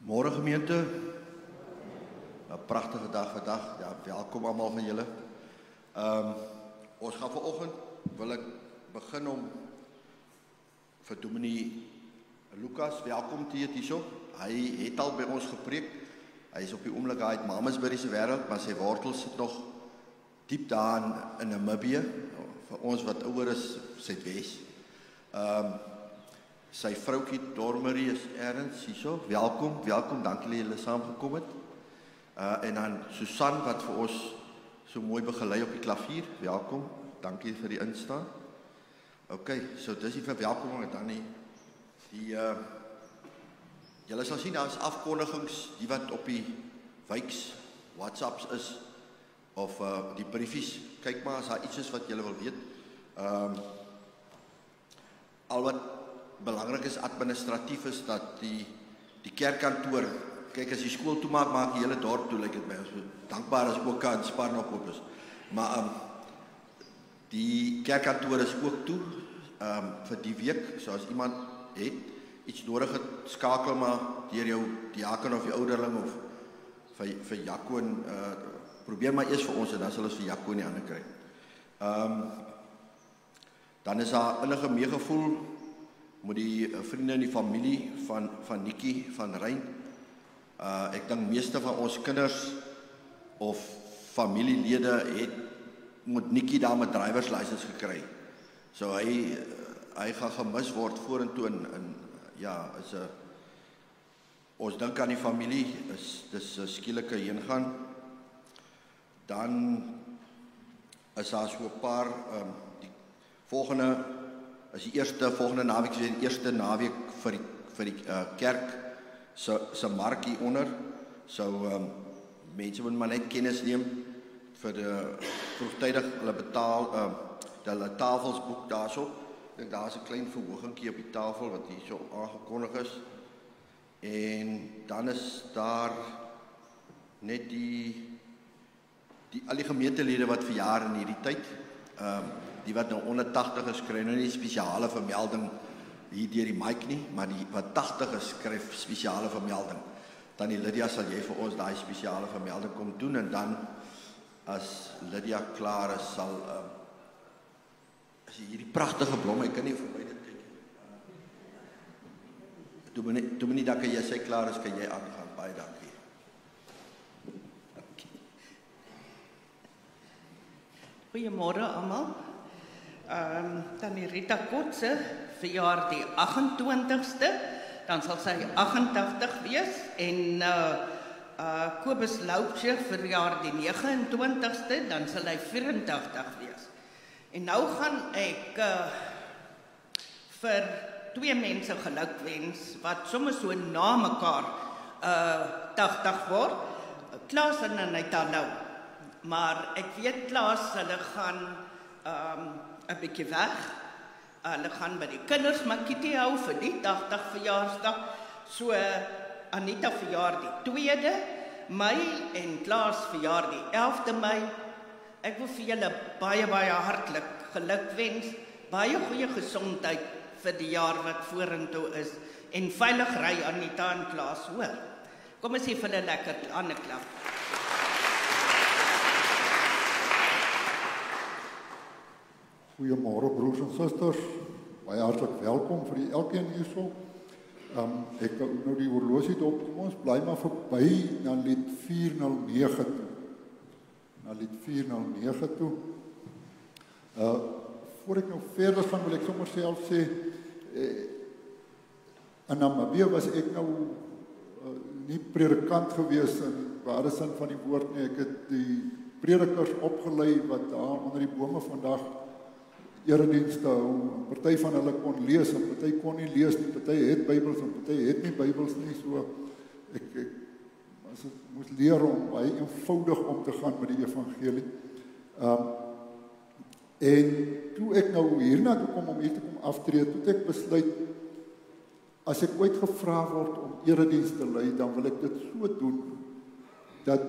Môre gemeente, 'n pragtige dag vandag. Ja, welkom allemaal van julle. Ons gaan vanoggend wil ek begin om vir Dominee Lucas welkom te heet hierso. Hy het al by ons gepreek. Hy is op die oomblik uit Mamasbury se wêreld, maar sy wortels sit nog diep daar in Namibië. Vir ons wat ouer is, Suidwes. Sy vroukie Dormerie is ergens hierso. Welkom, dankie dat julle saamgekom het. En dan Susan wat vir ons so mooi begelei op die klavier. Welkom, dankie vir die instaan. OK, so dis die verwelkoming en dan julle sal sien, daar is afkondigings, die wat op die wijks, WhatsApps is, of die briefies. Kyk maar as daar iets is wat julle wil weet. Al wat belangrik is administratief is dat die kerkkantoor, kyk as die skool toemaak, maak die hele dorp toe, lyk het my, so dankbaar as ook aan Spar nog op is. Maar die kerkkantoor is ook toe, vir die week, so as iemand het, iets nodig het, skakel maar deur jou diaken of die ouderling of vir Jaco en probeer maar eers vir ons en dan sal ons vir Jaco in die hande kry. Dan is daar innige meegevoel met die vriende en die familie van Nikkie van Rein. Ek dink meeste van ons kinders of familielede het met Nikkie daar met drivers license gekry. So hy gaan gemis word vorentoe en ja, ons dink aan die familie, dis skielike heengaan. Dan is daar so 'n paar, die volgende is die volgende naweek, die eerste naweek vir die kerk se mark hier onder. So mense moet maar net kennis neem vir vroegtydig hulle tafels boek daarso. Ek dink daar is 'n klein verhogingkie op die tafel wat hier so aangekondig is. En dan is daar net al die gemeentelede wat verjaar in hierdie tyd. Die wat nou onder 80 is, kry nou nie spesiale vermelding hier deur die mic nie, maar die wat 80 is, skryf spesiale vermelding. Dan die Lydia sal jy vir ons daai spesiale vermelding kom doen en dan as Lydia klaar is, sal as jy hierdie pragtige blomme, ek kan nie verby dit kyk. Dominee, dan kan jy sê klaar is, kan jy aangaan. Baie dankie. Goeiemôre almal. Tannie Rita Kotse verjaar die 28ste, dan sal sy 88 wees en Kobus Loupsje verjaar die 29ste, dan sal hy 84 wees. En nou gaan ek vir 2 mense gelukwens wat sommer so na mekaar 80 word. Klaas en Anita nou. Maar ek weet Klaas, hulle gaan 'n bietjie weg. Hulle gaan by die kinders makkie hou vir die 80 verjaarsdag. So Anita verjaar die 2de Mei en Klaas verjaar die 11de Mei. Ek wil vir julle baie hartlik gelukwens, baie goeie gesondheid vir die jaar wat vorentoe is en veilig ry Anita en Klaas, hoor. Kom ons gee vir hulle lekker hande klap. Goeiemôre broers en susters, baie hartlik welkom vir elkeen hierso. Ek nou die horlosie dop, kom ons bly maar verby na lied 409 toe. Na lied 409 toe. Voor ek nou verder gaan, wil ek sommer self sê, in Namibië was ek nou nie predikant gewees in ware sin van die woord nie. Ek het die predikers opgelei wat daar onder die bome vandag eredienste hou. Party van hulle kon lees en party kon nie lees nie. Party het Bybels en party het nie Bybels nie. So ek moes leer om baie eenvoudig om te gaan met die evangelie. En toe ek nou hierna toe kom om hier te kom aftree, toe het ek besluit, as ek ooit gevra word om erediens te lei, dan wil ek dit so doen, dat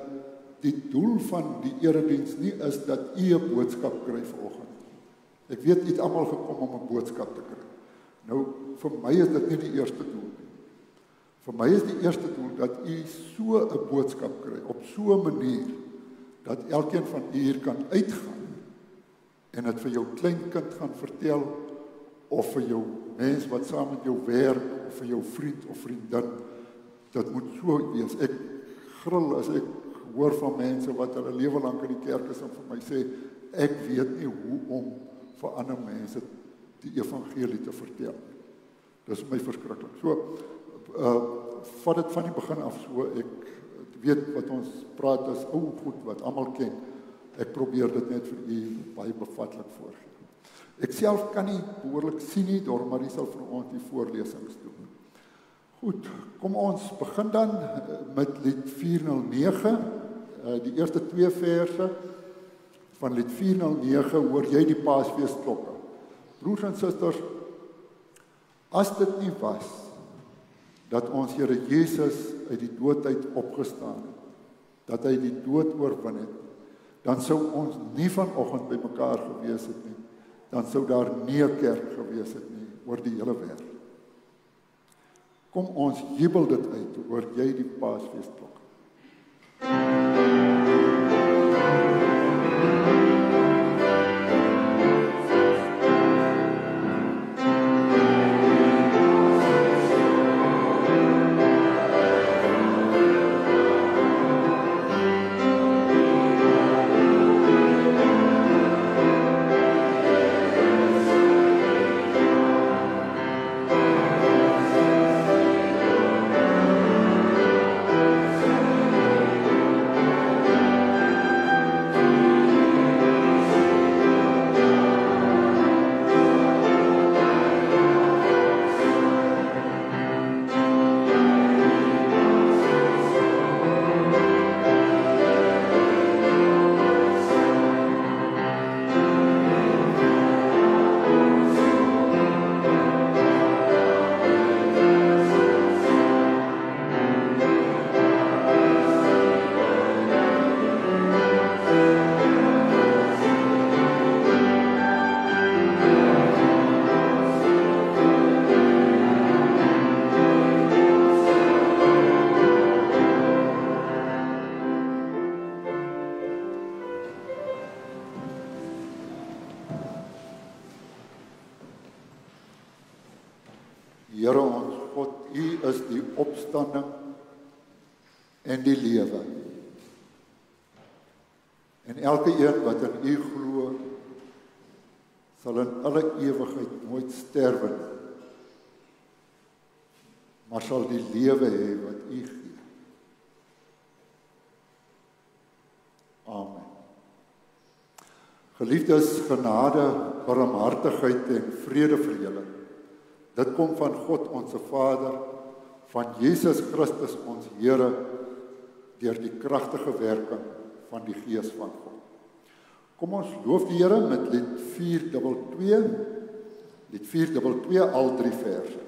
die doel van die erediens nie is dat u 'n boodskap kry vanoggend. Ek weet, u het almal gekom om 'n boodskap te kry. Nou, vir my is dit nie die eerste doel nie. Vir my is die eerste doel dat u so 'n boodskap kry, op so 'n manier, dat elkeen van u hier kan uitgaan, en het vir jou kleinkind gaan vertel, of vir jou mens wat saam met jou werk, of vir jou vriend of vriendin, dit moet so wees. Ek gril as ek hoor van mense wat hulle lewe lank in die kerk is en vir my sê, ek weet nie hoe om vir ander mense die evangelie te vertel. Dis my verskriklik. So, vat dit van die begin af so, ek weet wat ons praat is ou goed wat almal ken. Ek probeer dit net vir u baie bevatlik voorgee. Ek self kan nie behoorlik sien nie, Dormarie sal vir ons die voorlesings doen. Goed, kom ons begin dan met lied 409, die eerste 2 verse van lied 409, hoor jy die Paasfeesklokke. Broers en susters, as dit nie was, dat ons Here Jesus uit die dood uit opgestaan het, dat hy die dood oorwin het, dan sou ons nie vanoggend by mekaar gewees het nie, dan sou daar nie 'n kerk gewees het nie, oor die hele wêreld. Kom ons jubel dit uit, hoor jy die Paasfeesklok. Here ons God, U is die opstanding en die lewe. En elke een wat in U glo, sal in alle ewigheid nooit sterwe nie, maar sal die lewe hê wat U gee. Amen. Geliefdes, genade, barmhartigheid en vrede vir julle. Dit kom van God ons Vader, van Jesus Christus ons Here, deur die kragtige werking van die Gees van God. Kom ons loof die Here met lied 422, lied 422, al 3 verse.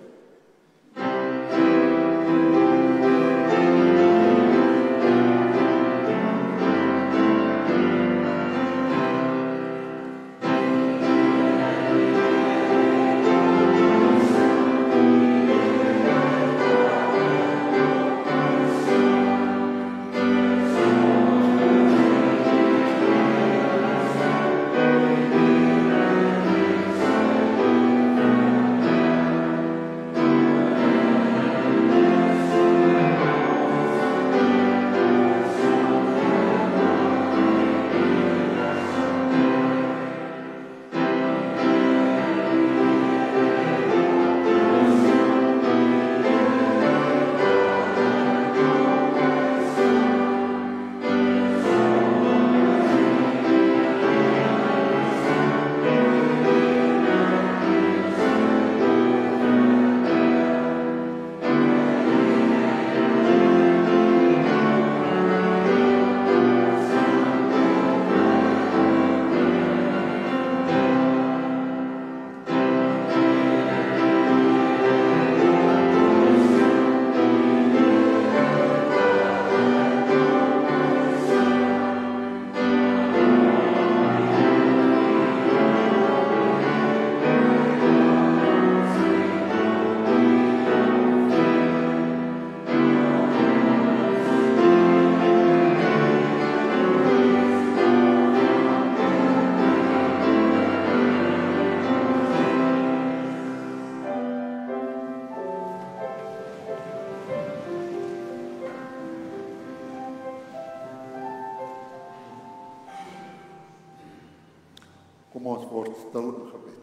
ons word stil in gebed.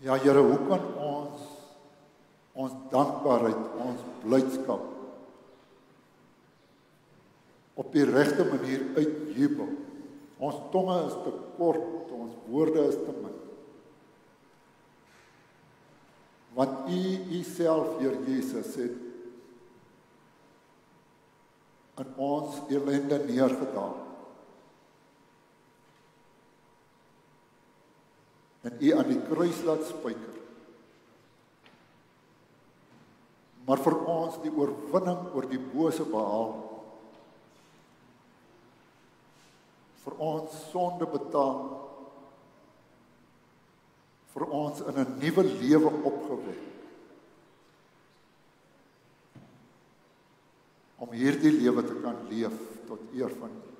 Ja, Here, hoe kan ons dankbaarheid, ons blydskap op die regte manier uitjubel? Ons tonge is te kort, ons woorde is te min. Want U self, Heer Jesus, het in ons ellende neergedaal. En U aan die kruis laat spyker. Maar vir ons die oorwinning oor die bose behaal. Vir ons sonde betaal. Vir ons in 'n nuwe lewe opgewek. Om hierdie lewe te kan leef tot eer van U.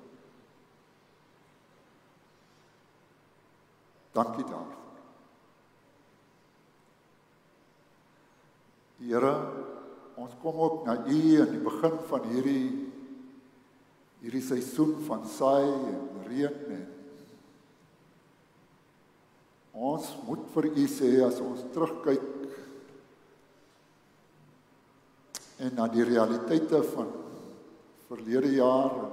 Dankie daarvoor. Here, ons kom ook na U in die begin van hierdie seisoen van saai en reën en ons moet vir U sê as ons terugkyk en na die realiteite van verlede jaar en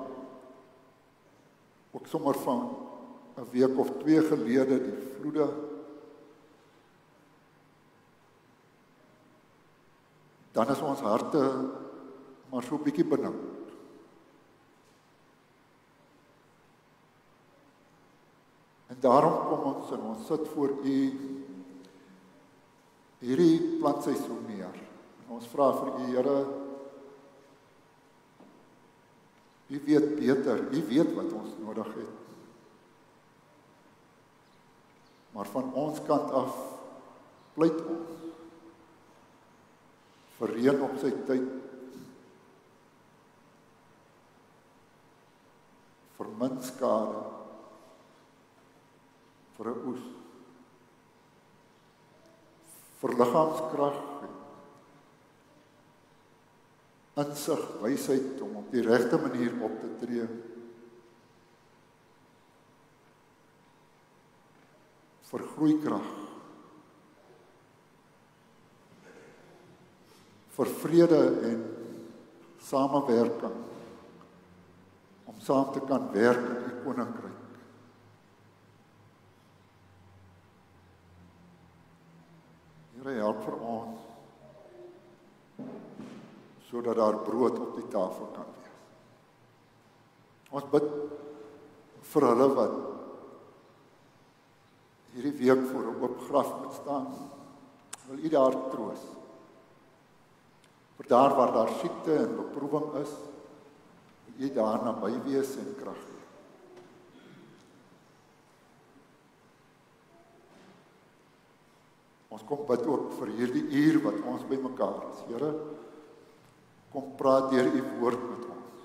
ook sommer van 'n week of 2 gelede die vloede, dan is ons harte maar so 'n bietjie benoud. En daarom kom ons en ons sit voor U hierdie plantseisoen neer. En ons vra vir U, Here, U weet beter, U weet wat ons nodig het. Maar van ons kant af pleit ons vir reën op sy tyd, vir min skade, vir 'n oes, vir liggaamskrag, insig, wysheid om op die regte manier op te tree, vir groeikrag, vir vrede en samewerking, om saam te kan werk in U koninkryk. Here, help vir ons, sodat daar brood op die tafel kan wees. Ons bid vir hulle wat hierdie week voor 'n oop graf moet staan. Wil U daar troos. Vir daar waar daar siekte en beproewing is, wil U daar naby wees en krag gee. Ons kom bid ook vir hierdie uur wat ons bymekaar is. Here, kom praat deur U woord met ons.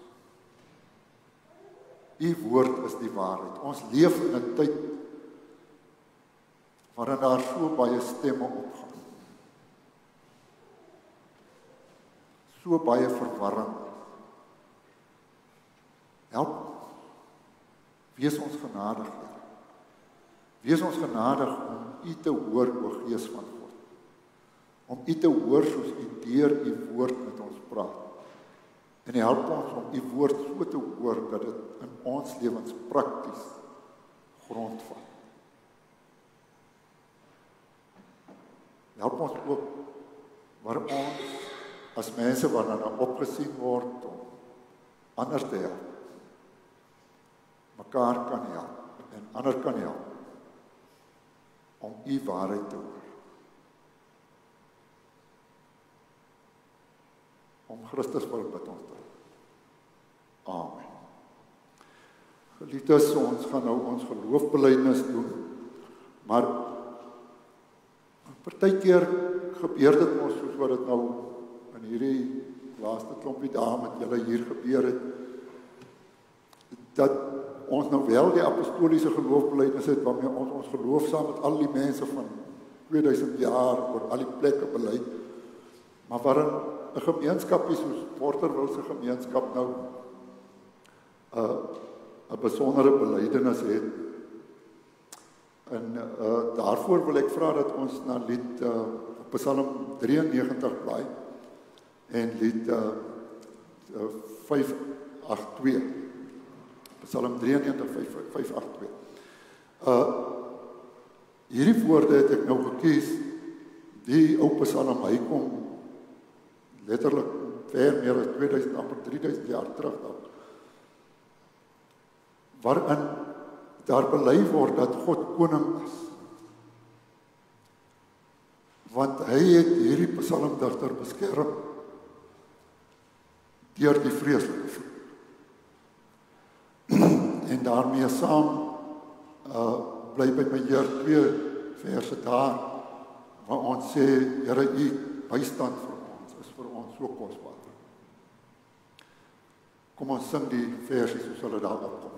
U woord is die waarheid. Ons leef in 'n tyd waarin daar so baie stemme opgaan. So baie verwarring. Help. Wees ons genadig, Here. Wees ons genadig om U te hoor, o Gees van God. Om U te hoor soos U deur U woord met ons praat. En help ons om U woord so te hoor dat dit in ons lewens prakties grondvat. Help ons ook waar ons as mense waarna opgesien word om ander te help. Mekaar kan help en ander kan help om U waarheid te hoor. Om Christus wil bid ons dit. Amen. Geliefdes, ons gaan nou ons geloofbelijdenis doen, maar partykeer gebeur dit ons soos wat dit nou in hierdie laaste klompie dae met julle hier gebeur het, dat ons nou wel die apostoliese geloofbelijdenis het, waarmee ons geloof saam met al die mense van 2000 jaar oor al die plekke bely, maar waarin 'n gemeenskapie soos Porterville se gemeenskap nou 'n besondere belydenis het. En daarvoor wil ek vra dat ons na lied Psalm 93 blaai en lied 582. Psalm 93, 582. Hierdie woorde het ek nou gekies, die ou Psalm, hy kom letterlik ver meer as 2000, amper 3000 jaar terug dan, waarin daar bely word dat God koning is. Want hy het hierdie psalmdigter beskerm deur die vreeslike vloed. En daarmee saam bly by my Heer 2 verse daar, waar ons sê, Here, u bystand vir ons is vir ons so kosbaar. Kom ons sing die verse soos hulle daar opkom.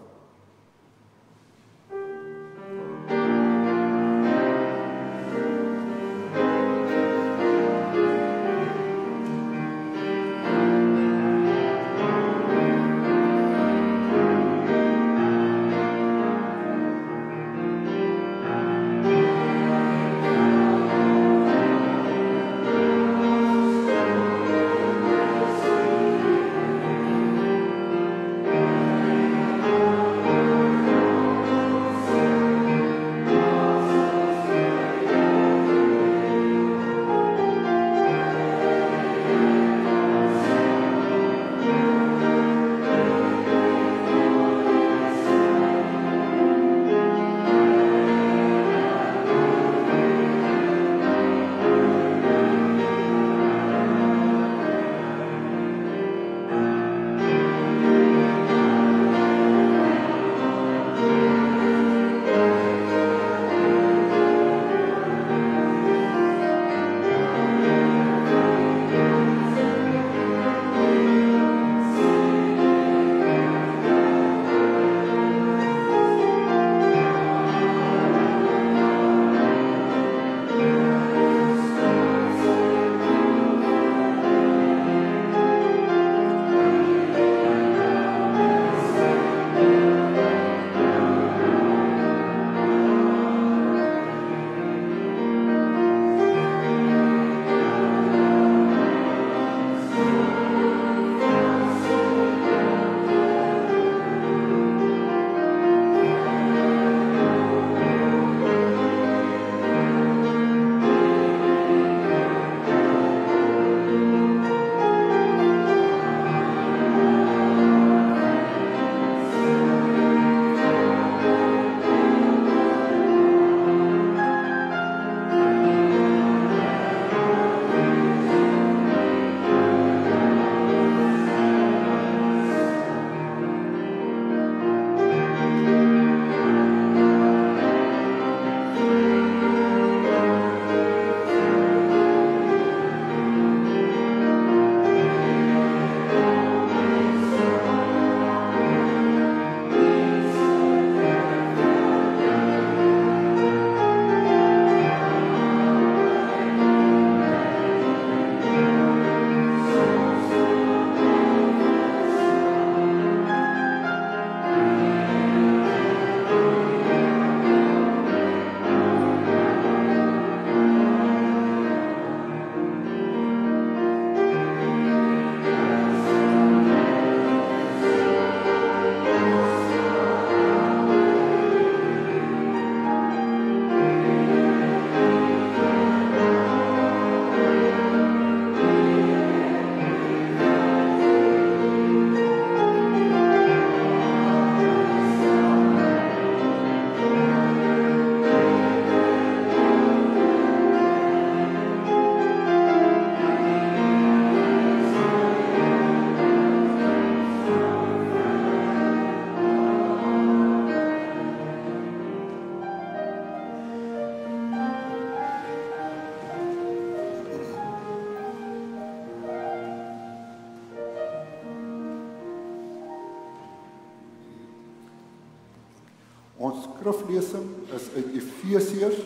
Ons skriflesing is uit Efesiërs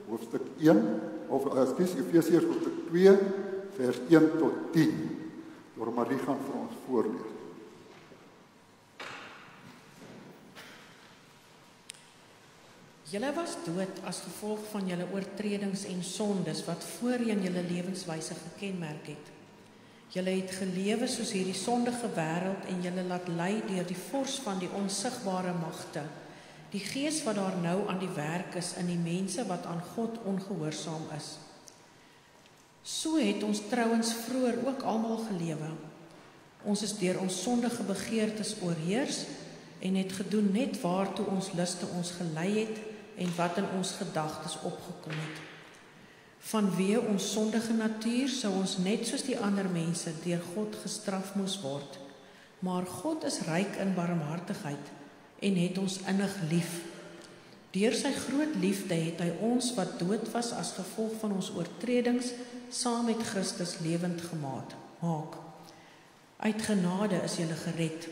hoofstuk 1 of Efesiërs hoofstuk 2 vers 1 tot 10. Deur Marie gaan vir ons voorlees. Julle was dood as gevolg van julle oortredings en sondes wat voorheen julle lewenswyse gekenmerk het. Julle het gelewe soos hierdie sondige wêreld en julle laat lei deur die vors van die onsigbare magte, die gees wat daar nou aan die werk is in die mense wat aan God ongehoorsaam is. So het ons trouens vroeër ook almal gelewe. Ons is deur ons sondige begeertes oorheers en het gedoen net waartoe ons luste ons gelei het en wat in ons gedagtes opgekom het. Vanweë ons sondige natuur sou ons net soos die ander mense deur God gestraf moes word. Maar God is ryk in barmhartigheid en het ons innig lief. Deur sy groot liefde het hy ons wat dood was as gevolg van ons oortredings saam met Christus lewend gemaak. Uit genade is julle gered.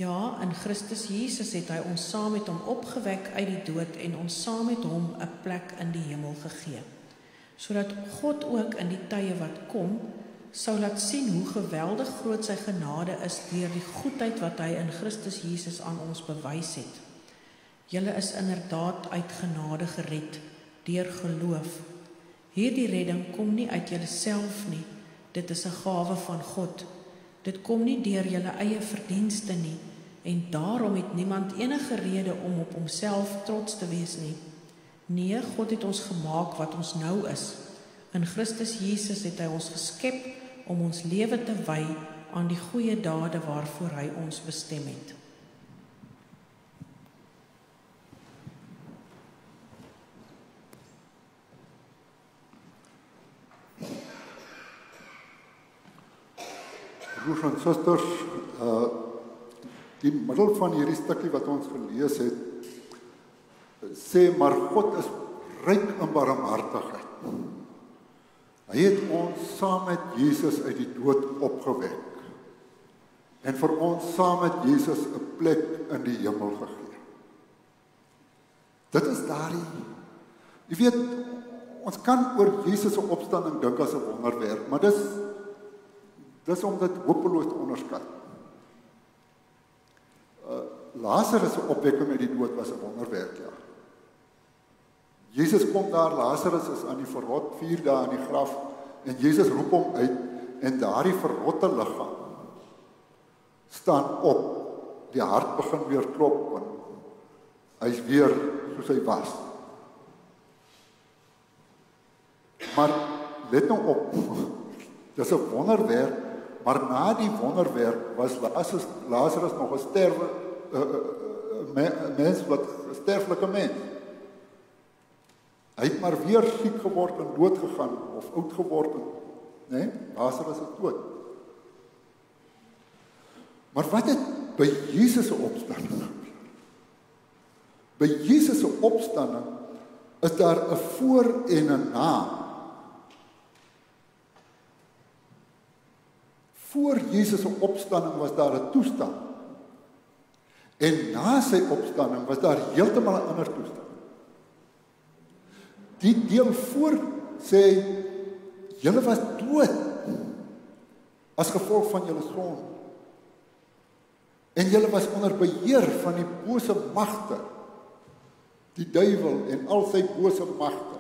Ja, in Christus Jesus het hy ons saam met hom opgewek uit die dood en ons saam met hom 'n plek in die hemel gegee, sodat God ook in die tye wat kom sou laat sien hoe geweldig groot sy genade is deur die goedheid wat hy in Christus Jesus aan ons bewys het. Julle is inderdaad uit genade gered, deur geloof. Hierdie redding kom nie uit julleself nie, dit is 'n gawe van God. Dit kom nie deur julle eie verdienste nie, en daarom het niemand enige rede om op homself trots te wees nie. Nee, God het ons gemaak wat ons nou is. In Christus Jesus het hy ons geskep om ons lewe te wy aan die goeie dade waarvoor hy ons bestem het. Broers en susters, die middel van hierdie stukkie wat ons gelees het, sê maar God is ryk in barmhartigheid. Hy het ons saam met Jesus uit die dood opgewek en vir ons saam met Jesus 'n plek in die hemel gegee. Dit is daardie, jy weet, ons kan oor Jesus se opstanding dink as 'n wonderwerk, maar dis om dit hopeloos te onderskat. Lazarus se opwekking uit die dood was 'n wonderwerk, ja. Jesus kom daar, Lazarus is aan die verrot, 4 dae in die graf, en Jesus roep hom uit, en daardie verrotte liggaam staan op, die hart begin weer klop, en hy's weer soos hy was. Maar let nou op, dis 'n wonderwerk, maar na die wonderwerk was Lazarus nog 'n mens, wat 'n sterflike mens. Hy het maar weer siek geword en dood gegaan, of oud geword, nee, Lazarus is dood. Maar wat het by Jesus se opstanding gebeur? By Jesus se opstanding is daar 'n voor en 'n na. Voor Jesus se opstanding was daar 'n toestand. En na sy opstanding was daar heeltemal 'n ander toestand. Die deel voor sê, julle was dood as gevolg van julle sonde. En julle was onder beheer van die bose magte, die duiwel en al sy bose magte.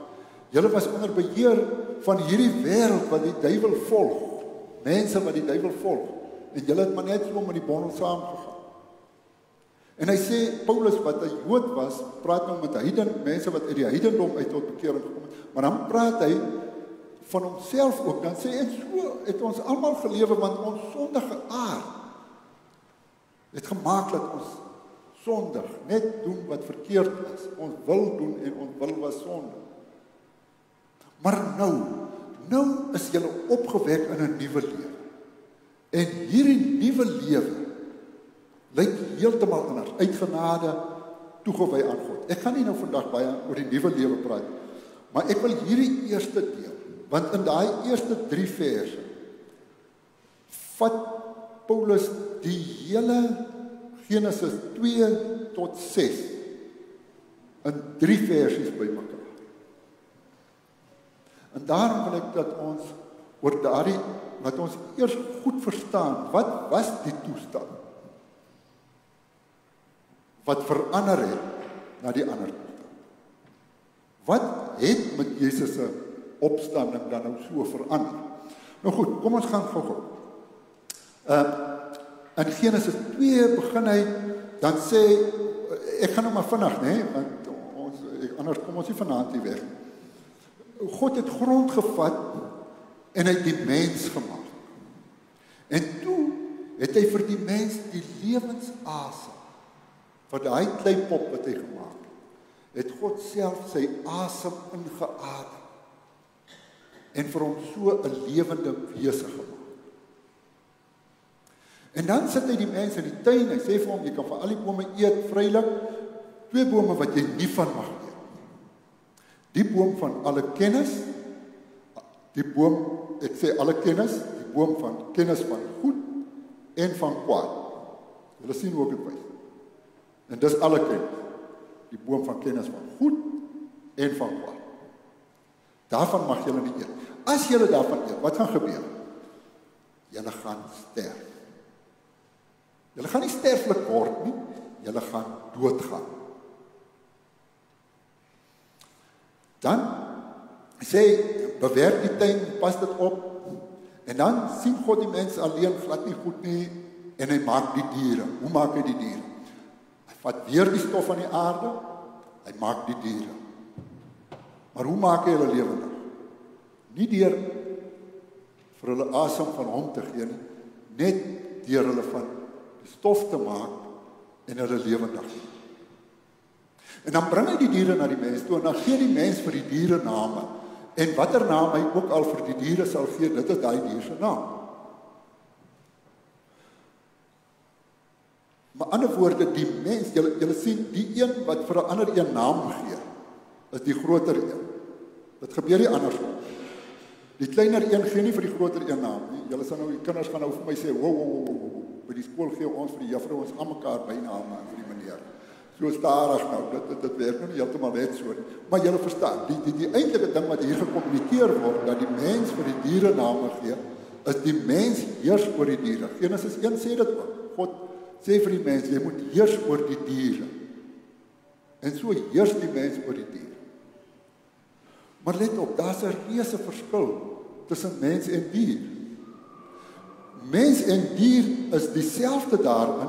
Julle was onder beheer van hierdie wêreld wat die duiwel volg, mense wat die duiwel volg, en julle het maar net so met die bondel saamgegaan. En hy sê, Paulus wat 'n Jood was, praat nou met mense wat uit die heidendom uit tot bekering gekom het, maar dan praat hy van homself ook, dan sê hy, en so het ons almal gelewe, want ons sondige aard het gemaak dat ons sondig, net doen wat verkeerd is, ons wil doen en ons wil was sonde. Maar nou is julle opgewek in 'n nuwe lewe. En hierdie nuwe lewe lyk heeltemal anders, uit genade toegewy aan God. Ek gaan nie nou vandag baie oor die nuwe lewe praat, maar ek wil hierdie eerste deel, want in daai eerste 3 verse vat Paulus die hele Genesis 2 tot 6 in 3 versies bymekaar. En daarom wil ek dat ons oor dat ons eers goed verstaan, wat was die toestand wat verander het na die ander toestand. Wat het met Jesus se opstanding dan nou so verander? Nou goed, kom ons gaan gou-gou. In Genesis 2 begin hy, dan sê, ek gaan nou maar vinnig, nee, want anders kom ons nie vanaand hier weg. God het grond gevat en hy het die mens gemaak. En toe het hy vir die mens die lewensasem, vir daai kleipop wat hy gemaak het God self sy asem ingeadem en vir hom so 'n lewende wese gemaak. En dan sit hy die mens in die tuin, hy sê vir hom, jy kan van al die bome eet vrylik, 2 bome wat jy nie van mag eet. Die boom van alle kennis, die boom, ek sê alle kennis, die boom van kennis van goed en van kwaad. Julle sien hoe ek dit wys. En dis alle kennis. Die boom van kennis van goed en van kwaad. Daarvan mag julle nie eet. As julle daarvan eet, wat gaan gebeur? Julle gaan sterf. Julle gaan nie sterflik word nie, julle gaan doodgaan. Dan sê, bewerk die tuin, pas dit op, en dan sien God die mens alleen glad nie goed nie, en hy maak die diere. Hoe maak hy die diere? Hy vat weer die stof van die aarde, hy maak die diere. Maar hoe maak hy hulle lewendig? Nie deur vir hulle asem van hom te gee nie, net deur hulle van die stof te maak en hulle lewendig. En dan bring hy die diere na die mens toe, en dan gee die mens vir die diere name. En watter naam hy ook al vir die diere sal gee, dit is daai dier se naam. Maar ander woorde, die mens, julle sien, die een wat vir 'n ander een naam gee, is die groter een. Dit gebeur nie andersom. Die kleiner een gee nie vir die groter een naam nie. Julle sal nou, die kinders gaan nou vir my sê, wow, by die skool gee ons vir die juffrou ons aan mekaar byname en vir die meneer. So stadig nou, dit werk nou nie heeltemal net so nie. Maar julle verstaan, die eintlike ding wat hier gekommunikeer word, dat die mens vir die diere name gee, is die mens heers oor die diere. Genesis 1 sê dit ook. God sê vir die mens, jy moet heers oor die diere. En so heers die mens oor die diere. Maar let op, daar's 'n reuse verskil tussen mens en dier. Mens en dier is dieselfde daarin,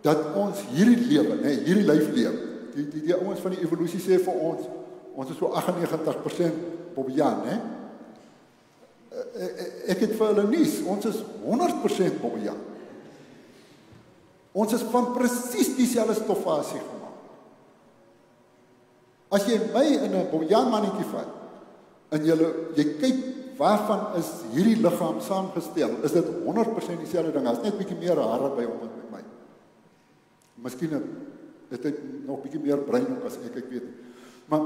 dat ons hierdie lewe, hierdie lyf lewe. Die ouens van die evolusie sê vir ons is so 98% bobbejaan, Ek het vir hulle nuus, ons is 100% bobbejaan. Ons is van presies dieselfde stoffasie gemaak. As jy my in 'n bobbejaan mannetjie vat, en jy kyk waarvan is hierdie liggaam saamgestel, is dit 100% dieselfde ding, as net bietjie meer hare by hom as met my. Miskien het hy nog bietjie meer brein ook as ek weet. Maar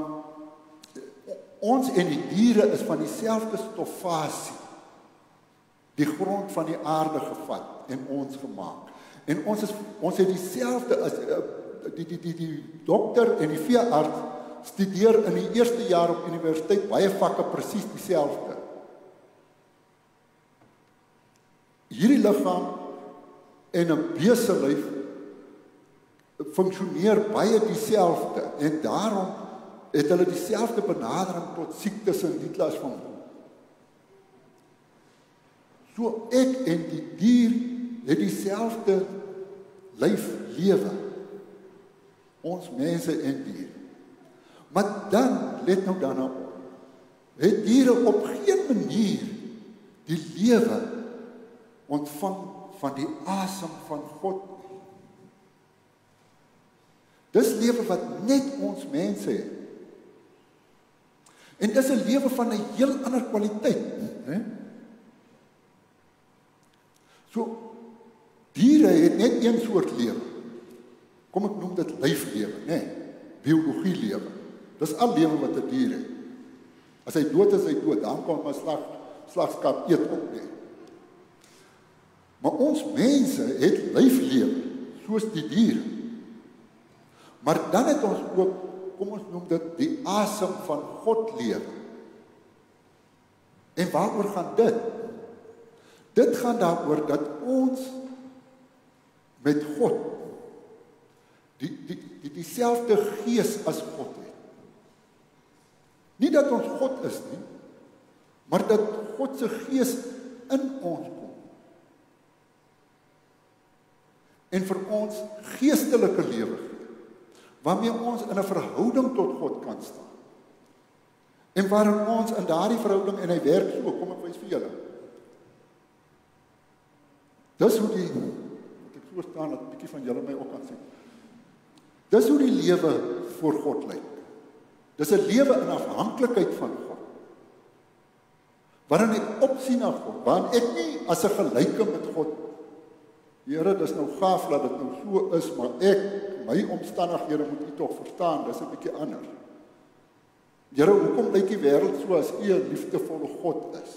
ons en die diere is van dieselfde stoffasie, die grond van die aarde gevat en ons gemaak. En ons het dieselfde as die dokter en die veearts studeer in die eerste jaar op universiteit baie vakke presies dieselfde. Hierdie liggaam en 'n beeselyf funksioneer baie dieselfde, en daarom het hulle dieselfde benadering tot siektes in die klas van. So ek en die dier het dieselfde lyf lewe, ons mense en dier. Maar dan, let nou daarna op, het diere op geen manier die lewe ontvang van die asem van God. Dis lewe wat net ons mense het. En dis 'n lewe van 'n heel ander kwaliteit, So, diere het net een soort lewe. Kom ek noem dit lyflewe, biologie lewe. Dis al lewe wat 'n dier het. As hy dood is, hy dood, dan kom maar slagskap eet op, Maar ons mense het lyflewe, soos die diere. Maar dan het ons ook, kom ons noem dit, die asem van God lewe. En waaroor gaan dit? Dit gaan daaroor dat ons met God dieselfde gees as God het. Nie dat ons God is nie, maar dat God se gees in ons kom. En vir ons geestelike lewe gee, waarmee ons in 'n verhouding tot God kan staan. En waarin ons in daardie verhouding, en hy werk so, kom ek wys vir julle. Dis hoe die, moet ek so staan, dat 'n bietjie van julle my ook kan sien. Dis hoe die lewe voor God lyk. Dis 'n lewe in afhanklikheid van God. Waarin ek opsien na God, waarin ek nie as 'n gelyke met God, Here, dis nou gaaf dat dit nou so is, maar my omstandighede moet U tog verstaan, dis 'n bietjie anders. Here, hoekom lyk die wêreld so as U 'n liefdevolle God is?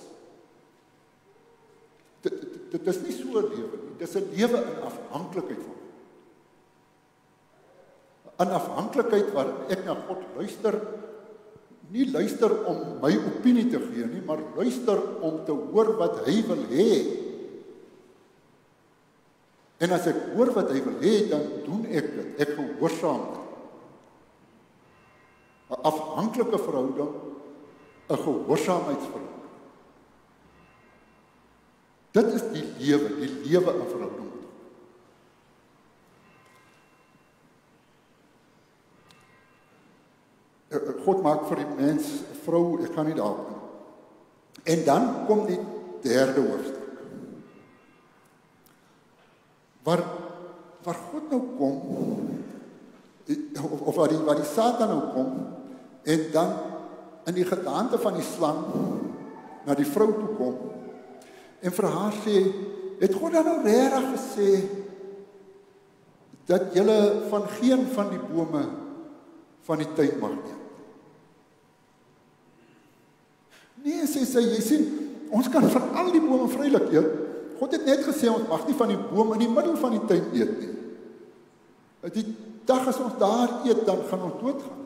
Dit is nie so 'n lewe nie, dis 'n lewe in afhanklikheid van God. 'n Afhanklikheid waar ek na God luister, nie luister om my opinie te gee nie, maar luister om te hoor wat hy wil hê. En as ek hoor wat hy wil hê, dan doen ek dit. Ek gehoorsaam dit. 'n Afhanklike verhouding, 'n gehoorsaamheidsverhouding. Dit is die lewe in verhouding met God. God maak vir die mens 'n vrou, ek kan nie daarop nie. En dan kom die derde hoofstuk. Waar God nou kom, of waar die Satan nou kom, en dan in die gedaante van die slang na die vrou toe kom, en vir haar sê, het God dan nou regtig gesê, dat julle van geen van die bome van die tuin mag eet? Nee, sê sy, jy sien, ons kan van al die bome vrylik eet. God het net gesê, ons mag nie van die boom in die middel van die tuin eet nie. Die dag as ons daar eet, dan gaan ons doodgaan.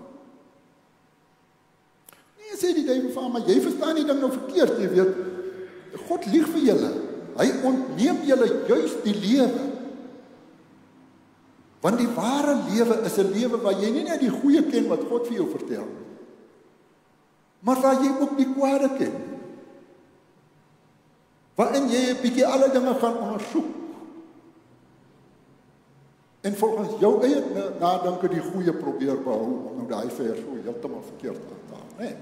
Nee, sê die duiwel vir haar, maar jy verstaan die ding nou verkeerd, jy weet. God lieg vir julle. Hy ontneem julle juis die lewe. Want die ware lewe is 'n lewe waar jy nie net die goeie ken wat God vir jou vertel, maar waar jy ook die kwade ken. Waarin jy 'n bietjie alle dinge gaan ondersoek. En volgens jou eie nadenke die goeie probeer behou, om nou daai vers so heeltemal verkeerd te haal, né?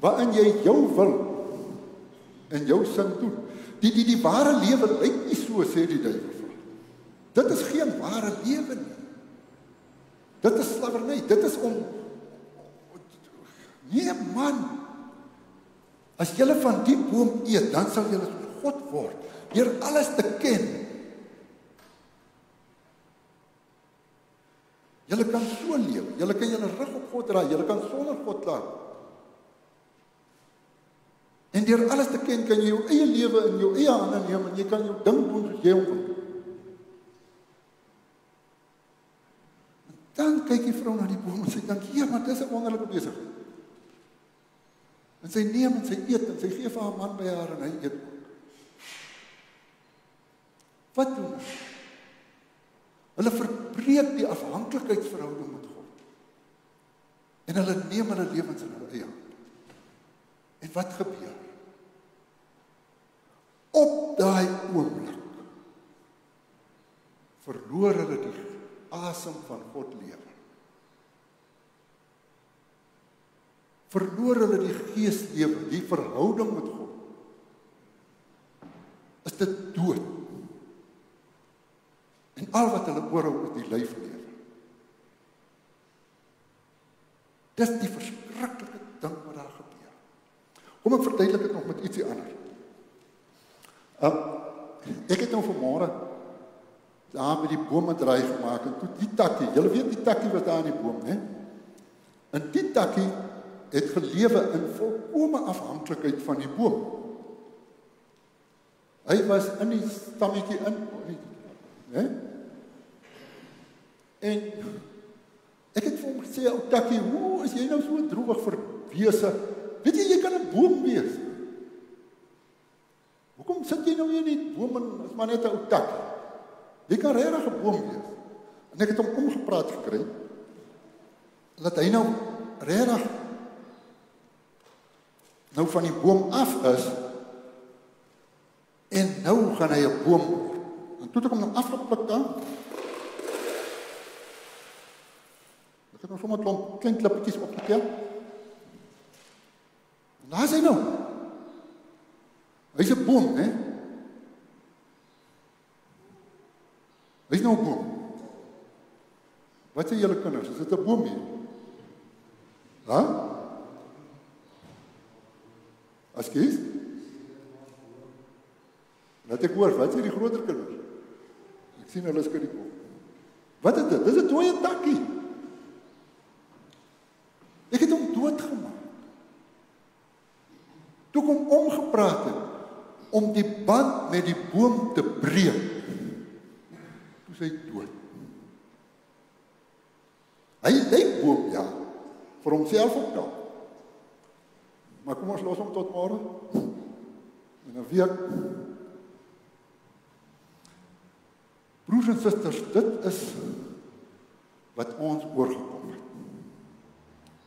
Waarin jy jou wil en jou sin doen. Die ware lewe lyk nie so, sê die duiwel. Dit is geen ware lewe nie. Dit is slawerny, dit is om... Nee man, as julle van die boom eet, dan sal julle soos God word, deur alles te ken. Julle kan so lewe, julle kan julle rug op God draai, julle kan sonder God laat. En deur alles te ken, kan jy jou eie lewe in jou eie hande neem, en jy kan jou ding doen soos jy hom wil. Dan kyk die vrou na die boom en sy dink, ja, maar dis 'n wonderlike besigheid. En sy neem en sy eet en sy gee vir haar man by haar en hy eet ook. Wat doen hulle? Hulle verbreek die afhanklikheidsverhouding met God. En hulle neem hulle lewens in hulle eie hand. En wat gebeur? Op daai oomblik verloor hulle die asem van God lewe. Verloor hulle die geeslewe, die verhouding met God. Is dit dood. En al wat hulle oorhou is die lyflewe. Dis die verskriklike ding wat daar gebeur. Kom ek verduidelik dit nog met ietsie anders. Ek het nou vanmôre daar met die bome draai gemaak en toe die takkie, julle weet die takkie was daar in die boom, né? En die takkie het gelewe in volkome afhanklikheid van die boom. Hy was in die stammetjie in, né? En ek het vir hom gesê, ou takkie, hoe is jy nou so droewig verwese? Weet jy kan 'n boom wees. Hoekom sit jy nou hier in die boom en is maar net 'n ou takkie? Jy kan regtig 'n boom wees. En ek het hom omgepraat gekry. dat hy nou regtig nou van die boom af is, en nou gaan hy 'n boom word. En toe ek hom nou afgepluk dan, ek het nou sommer 'n klomp klein klippetjies opgetel, en daar is hy nou. Hy's 'n boom, hè? Hy's nou 'n boom. Wat sê julle kinders, is dit 'n boom hier? Ha? Askies? Laat ek hoor, wat sê die groter kinders? Ek sien hulle skud die kop. Wat is dit? Dis 'n dooie takkie. Ek het hom doodgemaak. Toe ek hom omgepraat het, om die band met die boom te breek, toe is hy dood. Hy lyk boom, ja, vir homself ook dan. Maar kom ons los hom tot môre. En 'n week. Broers en susters, dit is wat ons oorgekom het.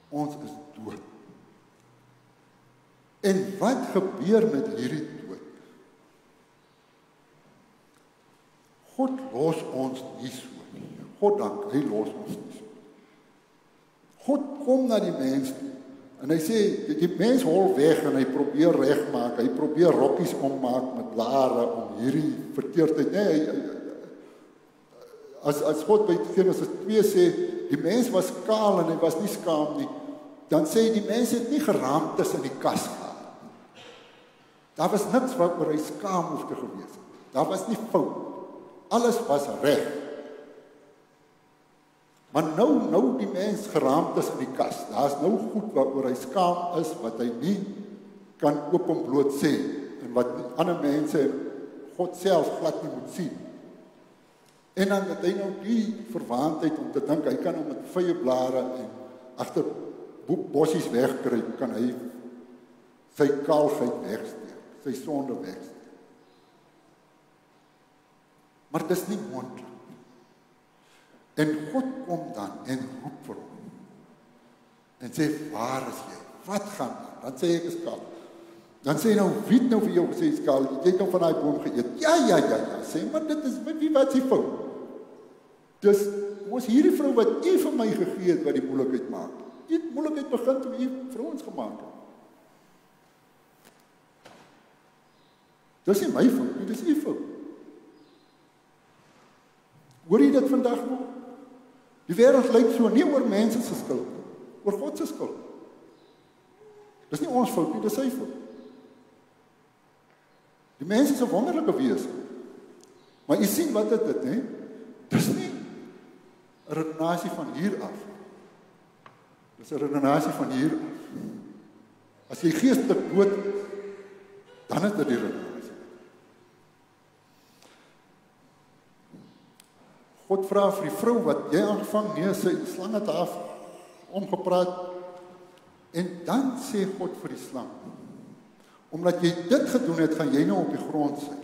Ons is dood. En wat gebeur met hierdie dood? God los ons nie so nie. God dank, hy los ons nie so. God kom na die mens toe, en hy sê, die mens hol weg en hy probeer regmaak, hy probeer rokkies ommaak met blare om hierdie verkeerdheid. Nee, as God by Genesis 2 sê, die mens was kaal en hy was nie skaam nie, dan sê hy, die mens het nie geraamtes in die kas gehad. Daar was niks waaroor hy skaam hoef te gewees het. Daar was nie fout. Alles was reg. Maar nou die mens geraamtes in die kas. Daar's nou goed waaroor hy skaam is, wat hy nie kan oop en bloot sê, en wat ander mense, God self glad nie moet sien. En dan het hy nou die verwaandheid om te dink, hy kan nou met vye blare en agter bossies wegkruip, kan hy sy kaalheid wegsteek, sy sonde wegsteek. Maar dis nie moontlik. En God kom dan en roep vir hom. En sê, waar is jy? Wat gaan dan? Dan sê ek, is kaal. Dan sê hy nou, wie het nou vir jou gesê, is kaal? Jy het nou van die boom geëet. Ja. Sê, maar dit is, wat is die fout? Dus, was hierdie vrou wat u vir my gegee het, wat die moeilikheid maak. Die moeilikheid begin toe u vir ons gemaak het. Dis nie my fout, dit is u fout. Hoor jy dit vandag nog? Die wêreld lyk so, nie oor mense se skuld, oor God se skuld. Dis nie ons fout nie, dis sy fout. Die mens is 'n wonderlike wese. Maar jy sien wat dit, hè? Dis nie 'n redenasie van hier af. Dis 'n redenasie van hier af. As jy geestelik dood is, dan is dit die redenasie. God vra vir die vrou wat jy aangevang, nee, sy slang het af omgepraat, en dan sê God vir die slang, omdat jy dit gedoen het, gaan jy nou op die grond sy.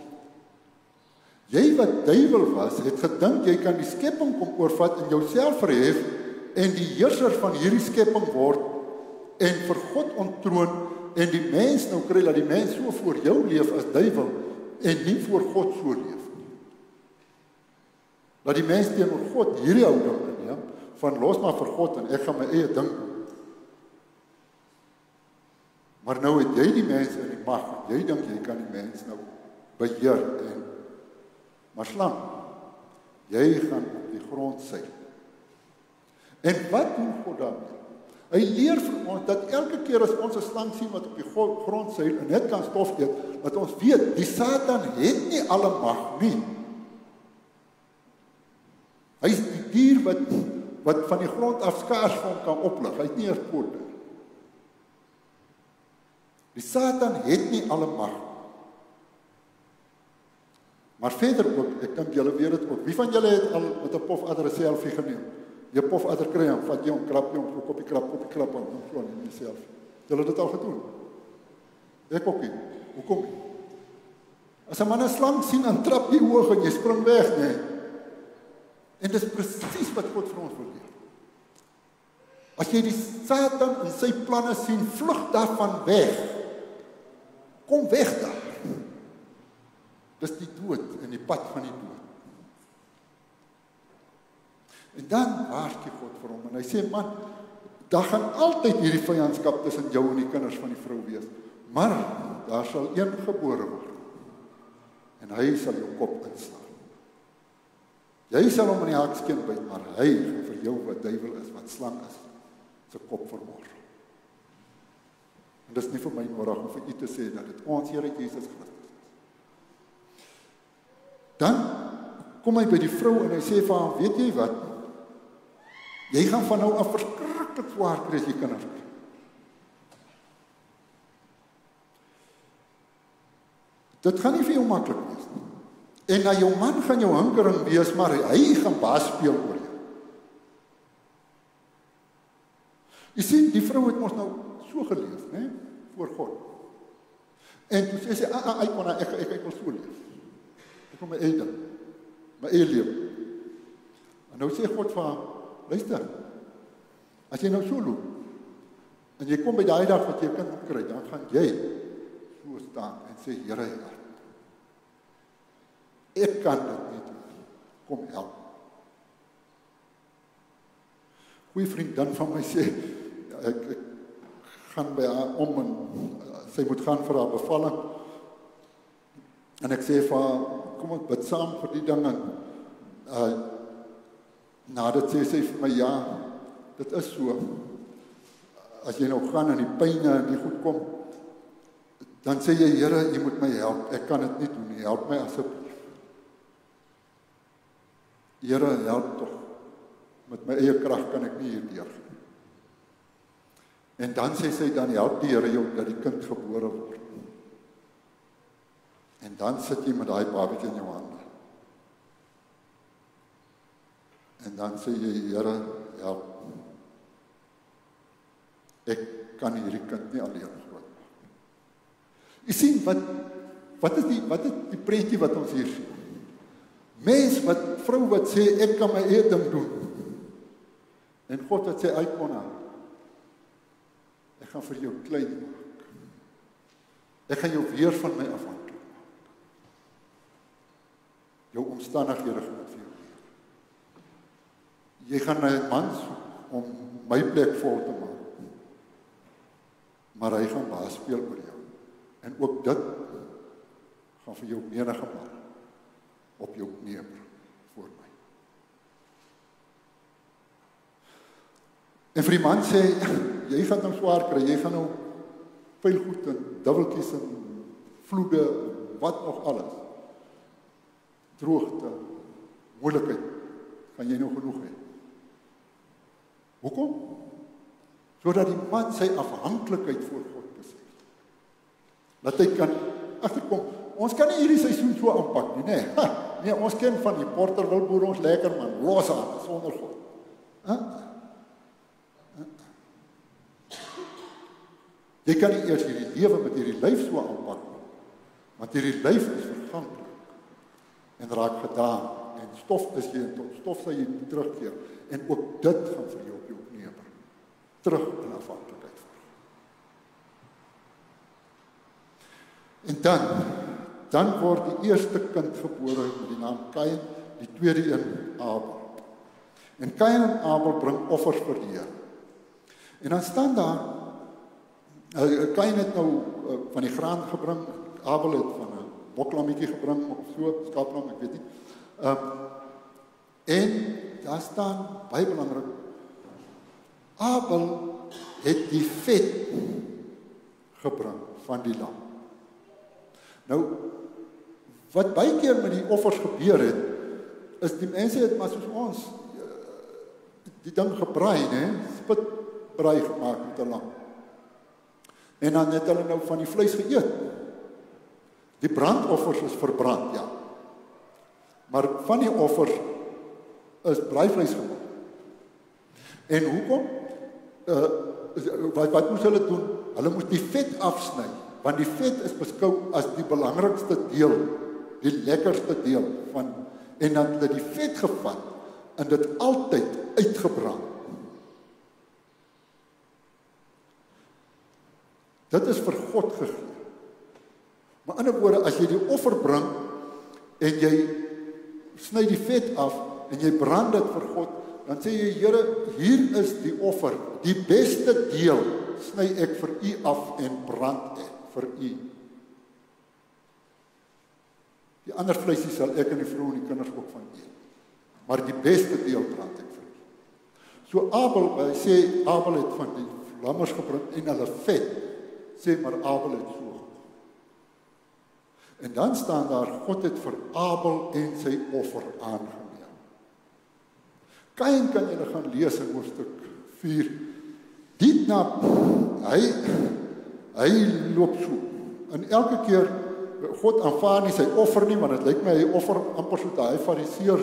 Jy wat duiwel was, het gedink jy kan die skepping kom oorvat en jouself verhef en die heerser van hierdie skepping word en vir God onttroon en die mens nou kry, dat die mens so voor jou leef as duiwel en nie voor God so leef. Dat die mens teenoor God hierdie houding inneem, van los maar vir God en ek gaan my eie ding doen. Maar nou het jy die mens in die mag, jy dink jy kan die mens nou beheer en maar slang, jy gaan op die grond sy. En wat doen God daarmee? Hy leer vir ons dat elke keer as ons 'n slang sien wat op die grond sy en net kan stof eet, dat ons weet, die Satan het nie alle mag nie. Hy is die dier wat van die grond af skaars van kan oplig. Hy het nie eers pote. Die Satan het nie alle mag. Maar verder ook, ek dink julle weet dit ook. Wie van julle het al met 'n pofadder 'n selfie geneem? Jy pofadder kry hom, vat jy hom, krap jy hom, so kopie krap hom, so in die selfie. Julle het dit al gedoen? Ek ook nie. Hoekom nie? As 'n man 'n slang sien, dan trap jy hoog en jy spring weg, nee. En dis presies wat God vir ons wil leer. As jy die Satan en sy planne sien, vlug daarvan weg. Kom weg daar. Dis die dood en die pad van die dood. En dan waarsku God vir hom en hy sê, man, daar gaan altyd hierdie vyandskap tussen jou en die kinders van die vrou wees. Maar daar sal een gebore word. En hy sal jou kop inslaan. Jy sal hom in die hakskeen byt, maar hy gaan vir jou wat duiwel is, wat slang is, sy kop vermor. En dis nie vir my nodig om vir u te sê dat dit ons Here Jesus Christus is. Dan kom hy by die vrou en hy sê vir haar, weet jy wat? Jy gaan van nou af verskriklik swaar kry as jy kinders kry. Dit gaan nie vir jou maklik wees nie. En na jou man gaan jou hinkering wees, maar hy gaan baas speel oor jou. Jy sien, die vrou het ons nou so geleef, né, voor God. En toe sê sy, ek wil so leef. Ek wil my eie ding, my eie lewe. En nou sê God vir haar, luister, as jy nou so loop, en jy kom by daai dag wat jy 'n kind kry, dan gaan jy so staan en sê, Here, ek kan dit nie doen. Kom help. Goeie vriendin van my sê, ek gaan by haar om en sy moet gaan vir haar bevalling. En ek sê vir haar, kom ons bid saam vir die ding en nadat sê sy vir my, ja, dit is so. As jy nou gaan en die pyne en die goed kom, dan sê jy, Here, jy moet my help. Ek kan dit nie doen nie. Help my asseblief. Here, help tog. Met my eie krag kan ek nie hierdeur gaan. En dan sê sy, dan help die Here jou dat die kind gebore word. En dan sit jy met daai babatjie in jou hande. En dan sê jy, Here, help. Ek kan hierdie kind nie alleen groot maak. Jy sien, wat is die prentjie wat ons hier sien? Vrou wat sê, ek kan my eie ding doen. En God wat sê, Aikona, ek gaan vir jou klein maak. Ek gaan jou weer van my afhanklik maak. Jou omstandighede gaan vir jou weer. Jy gaan na 'n man soek om my plek vol te maak. Maar hy gaan baas speel oor jou. En ook dit gaan vir jou menige man op jou knieë voor my. En vir die man sê, jy gaan nou swaar kry, jy gaan nou pylgoed en dubbeltjies en vloede, wat nog alles. Droogte, moeilikheid, gaan jy nou genoeg hê. Hoekom? Sodat die man sy afhanklikheid voor God besef. Dat hy kan agterkom, ons kan nie hierdie seisoen so aanpak nie, nee, ons ken van die porterwilboer ons lekker man, los aan, sonder God. Jy kan nie eers hierdie lewe met hierdie lyf so aanpak nie, want hierdie lyf is verganklik en raak gedaan, en stof is jy, en tot stof sal jy terugkeer, en ook dit gaan vir jou op jou knieë bring, terug in afhanklikheid vir. En dan word die eerste kind gebore met die naam Kain, die tweede een Abel. En Kain en Abel bring offers vir die Here. En dan staan daar, Kain het nou van die graan gebring, Abel het van 'n boklammetjie gebring, of so, skaaplam, ek weet nie. En daar staan, baie belangrik, Abel het die vet gebring van die lam. Nou, wat baie keer met die offers gebeur het, is die mense het maar soos ons die ding gebraai, spitbraai gemaak met 'n lam. En dan het hulle nou van die vleis geëet. Die brandoffers is verbrand, ja. Maar van die offers is braaivleis gemaak. En hoekom? Wat moes hulle doen? Hulle moes die vet afsny, want die vet is beskou as die belangrikste deel, die lekkerste deel van, en dan hulle die vet gevat en dit altyd uitgebrand. Dit is vir God gegee. Maar in 'n ander woorde, as jy die offer bring en jy sny die vet af en jy brand dit vir God, dan sê jy, Here, hier is die offer. Die beste deel sny ek vir U af en brand ek vir U. Die ander vleisie sal ek en die vrou en die kinders ook van eet. Maar die beste deel brand ek vir U. So Abel, hy sê Abel het van die lammers gebring en hulle vet, sê maar Abel het so. En dan staan daar, God het vir Abel en sy offer aangeneem. Kain kan julle gaan lees in hoofstuk 4. Ditna, hy loop so. En elke keer, God aanvaar nie sy offer nie, want dit lyk my, hy offer amper so daai fariseer,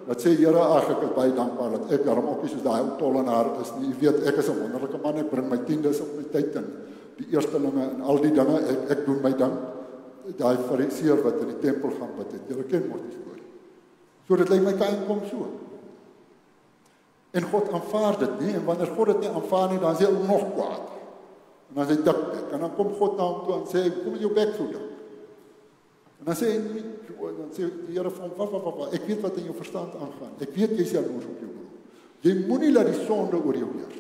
wat sê, Here, ag, ek is baie dankbaar, dat ek daarom ook nie soos daai ou tollenaar is nie. Jy weet, ek is 'n wonderlike man, ek bring my tiendes op my tyd in, die eerstelinge en al die dinge, ek doen my ding. Daai fariseer wat in die tempel gaan bid het. Julle ken mos die storie. So dit lyk my Kain kom so. En God aanvaar dit nie, en wanneer God dit nie aanvaar nie, dan is hy ook nog kwaad. En dan is hy dik, en dan kom God na hom toe en sê, kom met jou bek so dik. En dan sê hy nie, dan sê die Here vir hom, wat, ek weet wat in jou verstand aangaan. Ek weet jy is jaloers op jou broer. Jy moenie laat die sonde oor jou heers.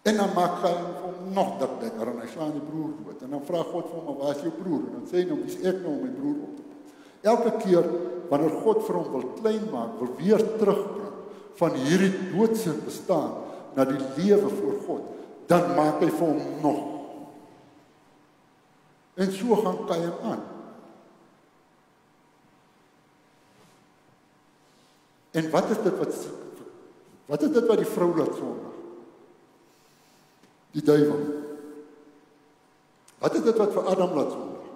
En dan maak hy hom nog dikker en hy slaan die broer dood. En dan vra God vir hom, waar is jou broer? En dan sê hy, nou, wie is ek nou om my broer op te pas? Elke keer, wanneer God vir hom wil klein maak, wil weer terugbring van hierdie doodse bestaan na die lewe voor God, dan maak hy vir hom nog. En so gaan Kain aan. En wat is dit wat die vrou laat sondig? Die duiwel. Wat is dit wat vir Adam laat sondig?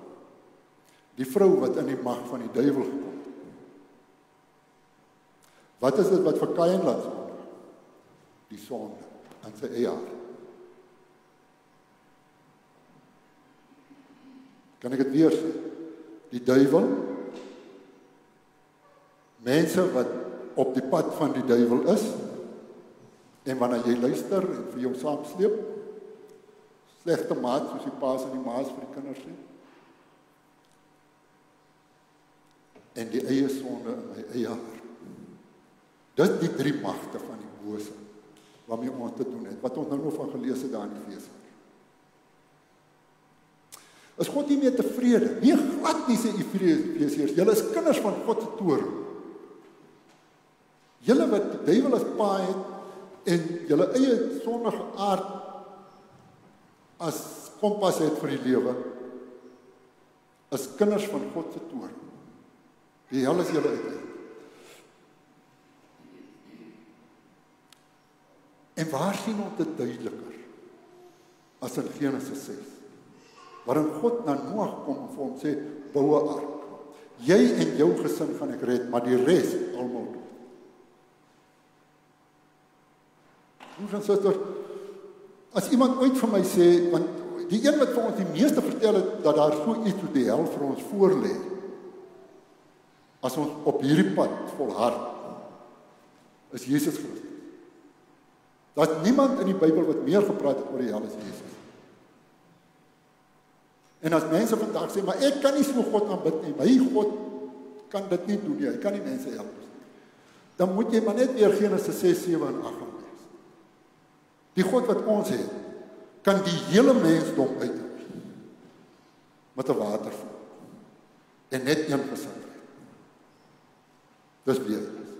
Die vrou wat in die mag van die duiwel gekom het. Wat is dit wat vir Kain laat sondig? Die sonde aan sy eie hart. Kan ek dit weer sê? Die duiwel, mense wat op die pad van die duiwel is, en wanneer jy luister en vir jou saamsleep, slegte maat, soos die paas en die maas vir die kinders sê, en die eie sonde in my eie hart. Dis die 3 magte van die bose, waarmee ons te doen het, wat ons nou nog van gelees het daar in die Efesiërs. Is God nie meer tevrede? Nee, glad nie, sê Efesiërs. Julle is kinders van God se toorn. Julle wat die duiwel as pa het, en julle eie sondige aard as kompas het vir die lewe, is kinders van God se toorn. Die hel is julle uit. En waar sien ons dit duideliker as in Genesis 6, waarin God na Noag kom en vir hom sê, bou 'n ark. Jy en jou gesin gaan ek red, maar die res almal dood. Broers en susters, as iemand ooit vir my sê, want die een wat vir ons die meeste vertel het, dat daar so iets soos die hel vir ons voorlê, as ons op hierdie pad volhard, is Jesus Christus. Daar's niemand in die Bybel wat meer gepraat het oor die hel as Jesus. En as mense vandag sê, maar ek kan nie so God aanbid nie, my God kan dit nie doen nie, hy kan nie mense help nie, dan moet jy maar net weer Genesis 6, 7 en 8 gaan lees. Die God wat ons het, kan die hele mensdom uitroei met 'n waterval en net een gesin red. Dis wie hy is.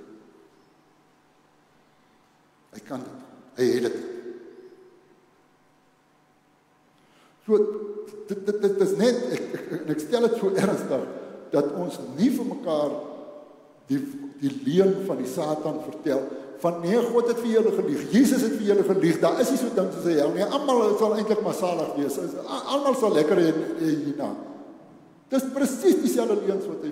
Hy kan dit. Hy het dit. So, dit is net, ek stel dit so ernstig, dat ons nie vir mekaar die leuen van die Satan vertel, van nee, God het vir julle gelieg, Jesus het vir julle gelieg, daar is nie so ding soos hy hel nie, almal sal eintlik maar salig wees, almal sal lekker hierna. Dis presies dieselfde leuns wat hy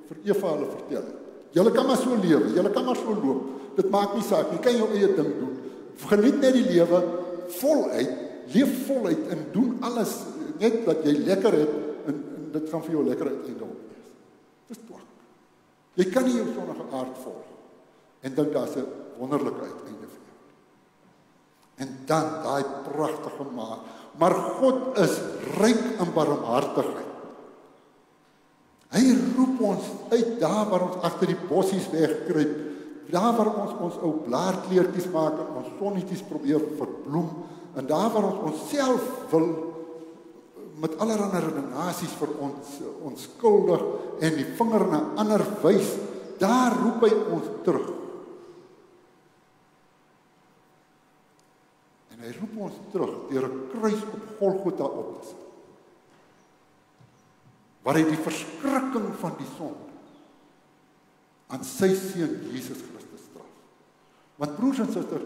vir Eva hulle vertel het. Julle kan maar so lewe, julle kan maar so loop, dit maak nie saak, jy kan jou eie ding doen, geniet net die lewe voluit, leef voluit en doen alles, net dat jy lekker het, en dit gaan vir jou lekker uiteinde op wees. Dis twak. Jy kan nie jou sondige aard volg, en dink daar's 'n wonderlike uiteinde vir jou. En dan, daai pragtige Maar God is ryk in barmhartigheid. Hy roep ons uit daar waar ons agter die bossies wegkruip, daar waar ons ou blaarkleertjies maak en ons sonnetjies probeer verbloem, en daar waar ons onsself wil met allerlei redenasies vir ons onskuldig en die vinger na ander wys, daar roep hy ons terug. En hy roep ons terug deur 'n kruis op Golgotha op te sit, waar hy die verskrikking van die sonde aan sy seun Jesus Christus straf. Want broers en susters,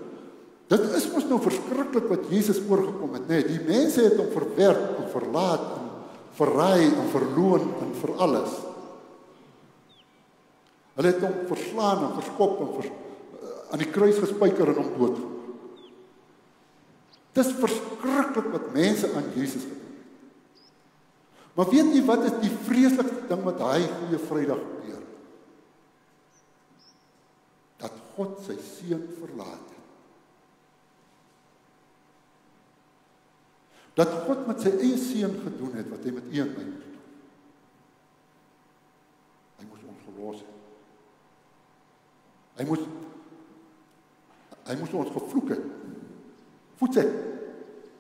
dit is mos nou verskriklik wat Jesus oorgekom het, nee, die mense het hom verwerp en verlaat en verraai en verloon en vir alles. Hulle het hom verslaan en verskop en aan die kruis gespyker en hom dood. Dis verskriklik wat mense aan Jesus gedoen het. Maar weet jy wat is die vreeslikste ding wat daai Goeie Vrydag gebeur? Dat God sy seun verlaat het. Dat God met sy eie seun gedoen het wat hy met u en my moes doen. Hy moes ons verlos het. Hy moes ons gevloek het. Voetsek.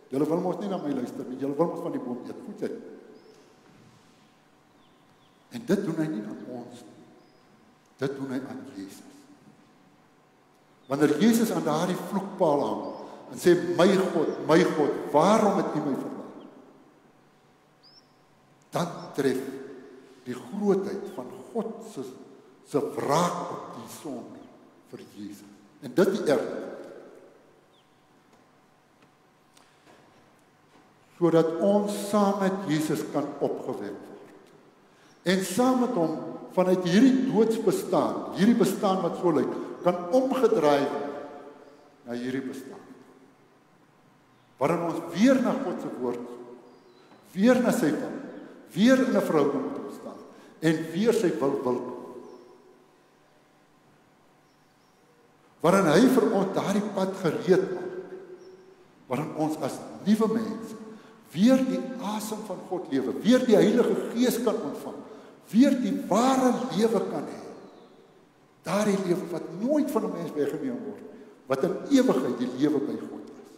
Julle wil mos nie na my luister nie, julle wil mos van die boom eet. Voetsek. En dit doen hy nie aan ons nie. Dit doen hy aan Jesus. Wanneer Jesus aan daardie vloekpaal hang en sê, my God, waarom het u my verlaat? Dan tref die grootheid van God se wraak op die sonde vir Jesus. En dit die erg. Sodat ons saam met Jesus kan opgewek word. En saam met hom vanuit hierdie doodsbestaan, hierdie bestaan wat so lyk, kan omgedraai word na hierdie bestaan. Waarin ons weer na God se woord, weer na sy wil, weer in 'n verhouding met hom staan en weer sy wil doen. Waarin hy vir ons daardie pad gereed maak, waarin ons as nuwe mense weer die asem van God lewe, weer die Heilige Gees kan ontvang, weer die ware lewe kan hê. Daardie lewe wat nooit van 'n mens weggeneem word, wat in ewigheid die lewe by God is.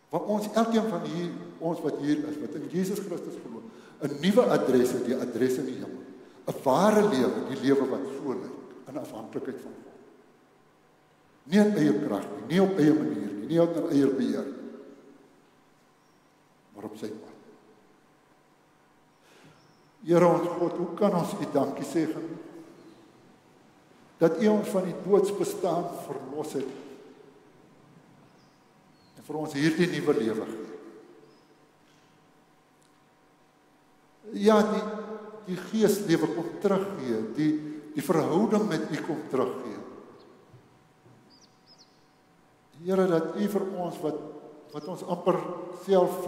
Want ons, elkeen van ons wat hier is, wat in Jesus Christus glo, 'n nuwe adres het, die adres in die hemel. 'n Ware lewe, die lewe wat so lyk, in afhanklikheid van God. Nie in eie krag nie, nie op eie manier nie, nie onder eie beheer nie, maar op sy pad. Here ons God, hoe kan ons u dankie sê genoeg? Dat u ons van die doodsbestaan verlos het en vir ons hierdie nuwe lewe gee. Ja, die geeslewe kom teruggee, die verhouding met u kom teruggee. Here, dat u vir ons wat ons amper self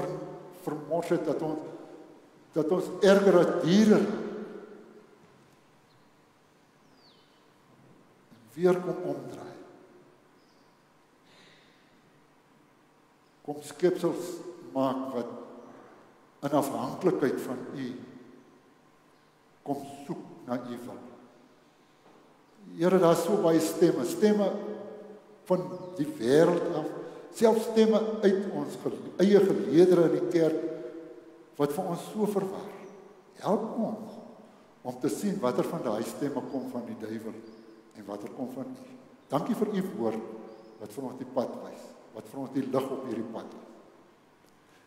vermors het, dat ons erger as diere weer kom omdraai. Kom skepsels maak wat in afhanklikheid van u kom soek na u wil. Here, daar is so baie stemme van die wêreld af, selfs stemme uit ons eie geleedere in die kerk wat vir ons so verwar. Help ons om te sien watter van daai stemme kom van die duiwel en watter kom van u. Dankie vir u woord wat vir ons die pad wys, wat vir ons die lig op hierdie pad is.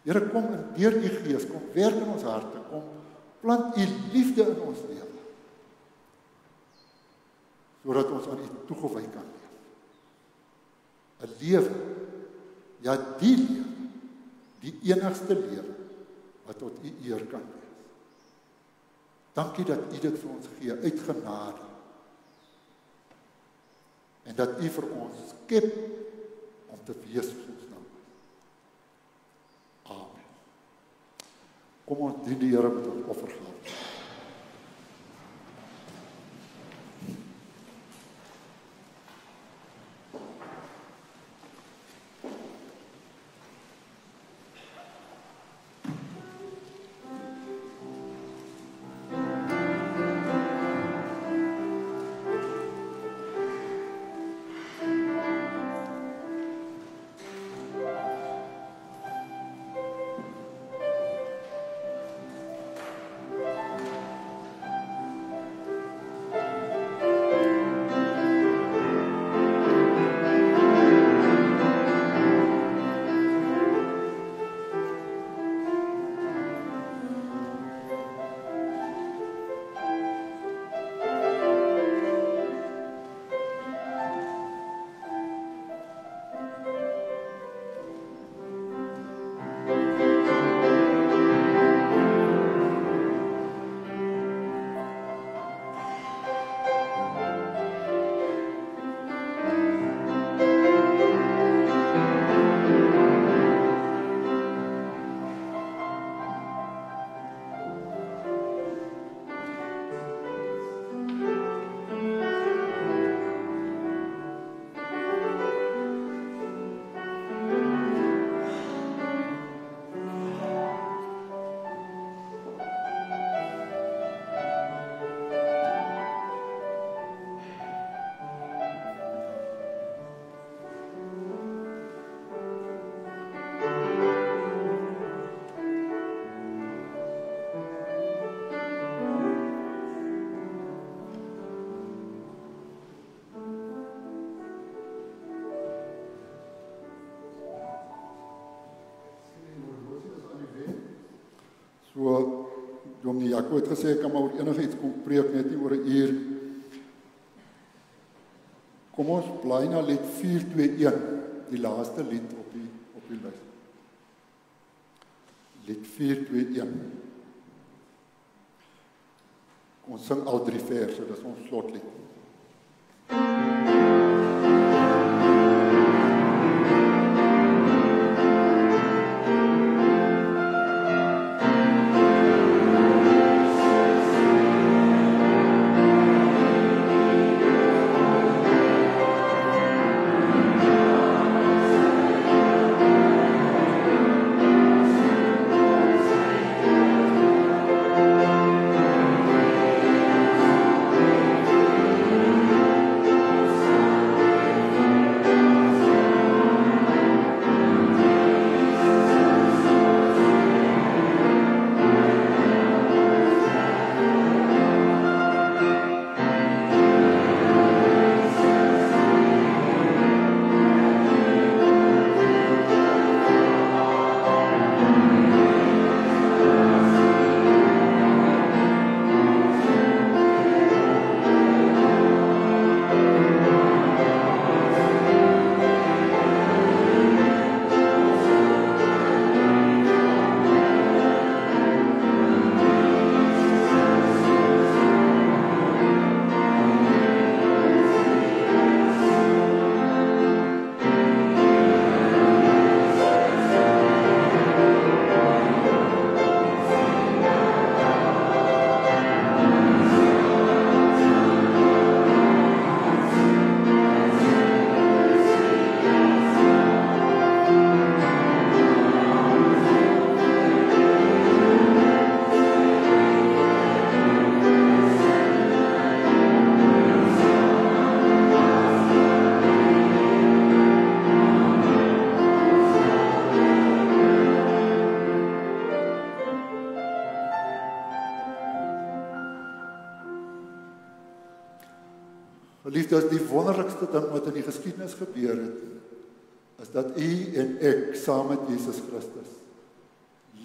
Here, kom in deur u Gees, kom werk in ons harte, kom plant u liefde in ons lewe, sodat ons aan u toegewy kan leef. 'n Lewe, ja die lewe, die enigste lewe wat tot u eer kan wees. Dankie dat u dit vir ons gee uit genade. En dat u vir ons skep om te wees soos ons nou is. Amen. Kom ons dien die Here met ons offergawe. So, Dominee Jaco het gesê, ek kan maar oor enige iets kom preek, net nie oor 'n uur. Kom ons blaai na lied 421, die laaste lied op die lys. Lied 421. Ons sing al 3 verse, dis ons slotlied. Geliefdes, die wonderlikste ding wat in die geskiedenis gebeur het, is dat u en ek saam met Jesus Christus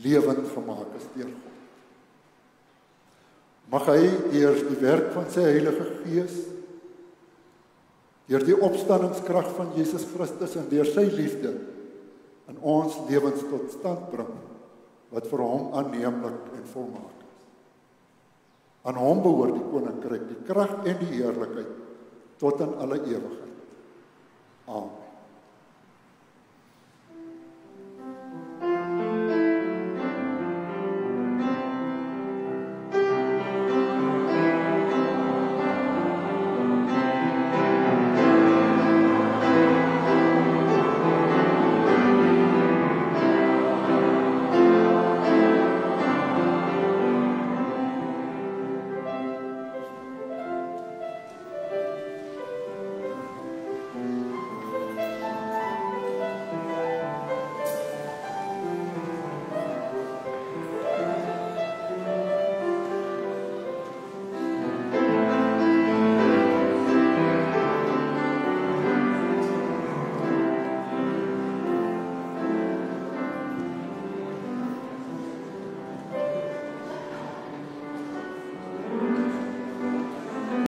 lewend gemaak is deur God. Mag hy deur die werk van sy Heilige Gees, deur die opstandingskrag van Jesus Christus en deur sy liefde in ons lewens tot stand bring, wat vir hom aanneemlik en volmaak is. Aan hom behoort die koninkryk, die krag en die heerlikheid tot in alle ewigheid. Amen.